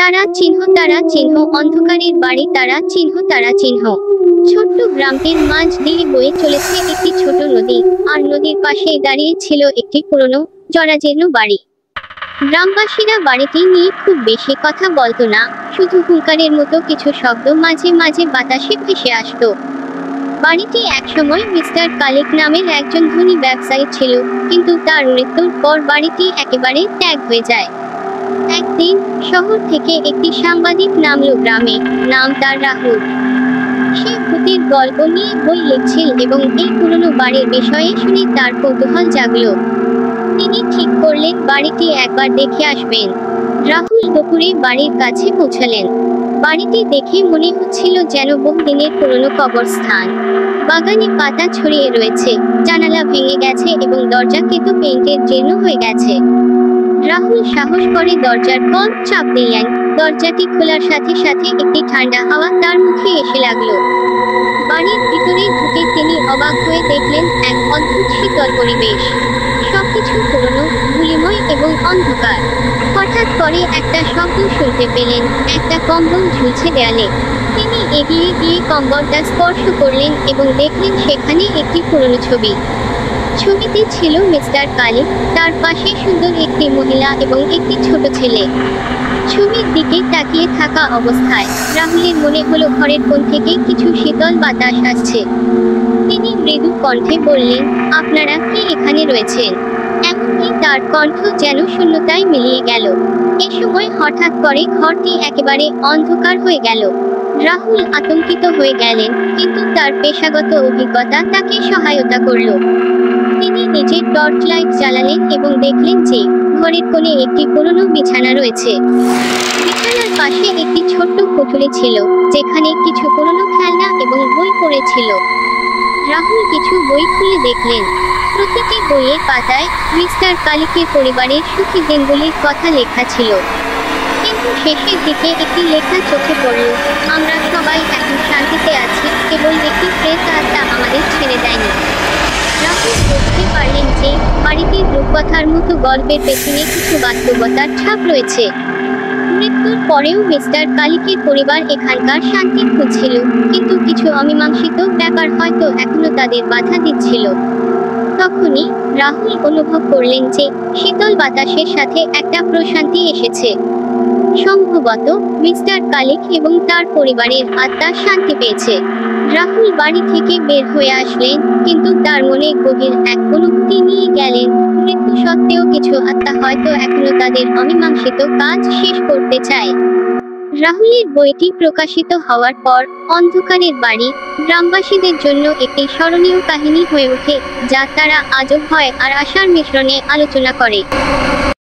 তারা চিহ্ন, তারা চিহ্ন, অন্ধকারের বাড়ি, তারা চিহ্ন, তারা চিহ্ন। ছোট্ট গ্রামটির মাঝ দিয়ে বয়ে চলেছে একটি ছোট নদী, আর নদীর পাশে দাঁড়িয়ে ছিল একটি পুরনো জরাজীর্ণ বাড়ি। গ্রামবাসীরা বাড়িটি নিয়ে খুব বেশি কথা বলতো না, শুধু হুঙ্কারের মতো কিছু শব্দ মাঝে মাঝে বাতাসে ভেসে আসতো। বাড়িটি একসময় মিস্টার কালিক নামের একজন ধনী ব্যবসায়ী ছিল, কিন্তু তার মৃত্যুর পর বাড়িটি একেবারে ত্যাগ হয়ে যায়। একদিন শহর থেকে একটি সাংবাদিক নামলো গ্রামে, নাম তার রাহুল। সে ভূতের গল্প নিয়ে বই লিখছিল এবং এই পুরনো বাড়ির বিষয়ে শুনে তার কৌতূহল জাগলো। তিনি ঠিক করলেন বাড়িটি একবার দেখে আসবেন। রাহুল দুপুরে বাড়ির কাছে পৌঁছালেন। বাড়িটি দেখে মনে হচ্ছিল যেন বহুদিনের পুরনো কবরস্থান। বাগানে পাতা ছড়িয়ে রয়েছে, জানালা ভেঙে গেছে এবং দরজা কেতো পেইন্টের জীর্ণ হয়ে গেছে। রাহুল সাহস করে দরজার কড় চাপ দিলেন। দরজাটি খোলার সাথে সাথে একটি ঠান্ডা হাওয়া তার মুখে এসে লাগলো। বাড়ির ভিতরে ঢুকে তিনি অবাক হয়ে দেখলেন এক অদ্ভুত শীতল পরিবেশ। সবকিছু পুরনো, ধূলিময় এবং অন্ধকার। হঠাৎ করে একটা শব্দ শুনতে পেলেন, একটা কম্বল ঝুলছে দেয়ালে। তিনি এগিয়ে গিয়ে কম্বলটা স্পর্শ করলেন এবং দেখলেন সেখানে একটি পুরনো ছবি। ছবিতে ছিল মিস্টার কালিক, তার পাশে সুন্দর একটি মহিলা এবং একটি ছোট ছেলে। ছবির দিকে তাকিয়ে থাকা অবস্থায় রাহুলের মনে হলো ঘরের কোণ থেকে কিছু শীতল বাতাস আসছে। তিনি মৃদু কণ্ঠে বললেন, আপনারা কি এখানে রয়েছেন? এমনকি তার কণ্ঠ যেন শূন্যতায় মিলিয়ে গেল। এ সময় হঠাৎ করে ঘরটি একেবারে অন্ধকার হয়ে গেল। রাহুল আতঙ্কিত হয়ে গেলেন, কিন্তু তার পেশাগত অভিজ্ঞতা তাকে সহায়তা করল। তিনি নিজের টর্চ লাইট জ্বালালেন এবং দেখলেন যে ঘরের কোণে একটি পুরনো বিছানা রয়েছে। বিছানার পাশে একটি ছোট্ট পুতুলি ছিল, যেখানে কিছু পুরনো খেলনা এবং বই পড়েছিল। রাহুল কিছু বই খুলে দেখলেন। প্রতিটি বইয়ের পাতায় মিস্টার কালিকের পরিবারের সুখী দিনগুলির কথা লেখা ছিল। কিন্তু শেষের দিকে একটি লেখা চোখে পড়ল, আমরা সবাই এখন শান্তিতে আছি, কেবল একটি প্রেত আত্মা আমাদের ছেড়ে দেয়নি। রাহুল বুঝতে পারলেন যে বাড়িটির রূপকথার মতো গল্পের পেছনে কিছু বাস্তবতার ছাপ রয়েছে। মৃত্যুর পরেও মিস্টার কালিকের পরিবার এখানকার শান্তি খুঁজছিল, কিন্তু কিছু অমীমাংসিত ব্যাপার হয়তো এখনো তাদের বাধা দিচ্ছিল। তখনই রাহুল অনুভব করলেন যে শীতল বাতাসের সাথে একটা প্রশান্তি এসেছে। সম্ভবত মিস্টার কালিক এবং তার পরিবারের আত্মা শান্তি পেয়েছে। রাহুল বাড়ি থেকে বের হয়ে আসলেন, কিন্তু তার মনে গভীর এক অনুভূতি নিয়ে গেলেন, মৃত্যু সত্ত্বেও কিছু আত্মা হয়তো এখনো তাদের অমীমাংসিত কাজ শেষ করতে চায়। রাহুলের বইটি প্রকাশিত হওয়ার পর অন্ধকারের বাড়ি গ্রামবাসীদের জন্য একটি স্মরণীয় কাহিনী হয়ে ওঠে, যা তারা আজও ভয় আর আশার মিশ্রণে আলোচনা করে।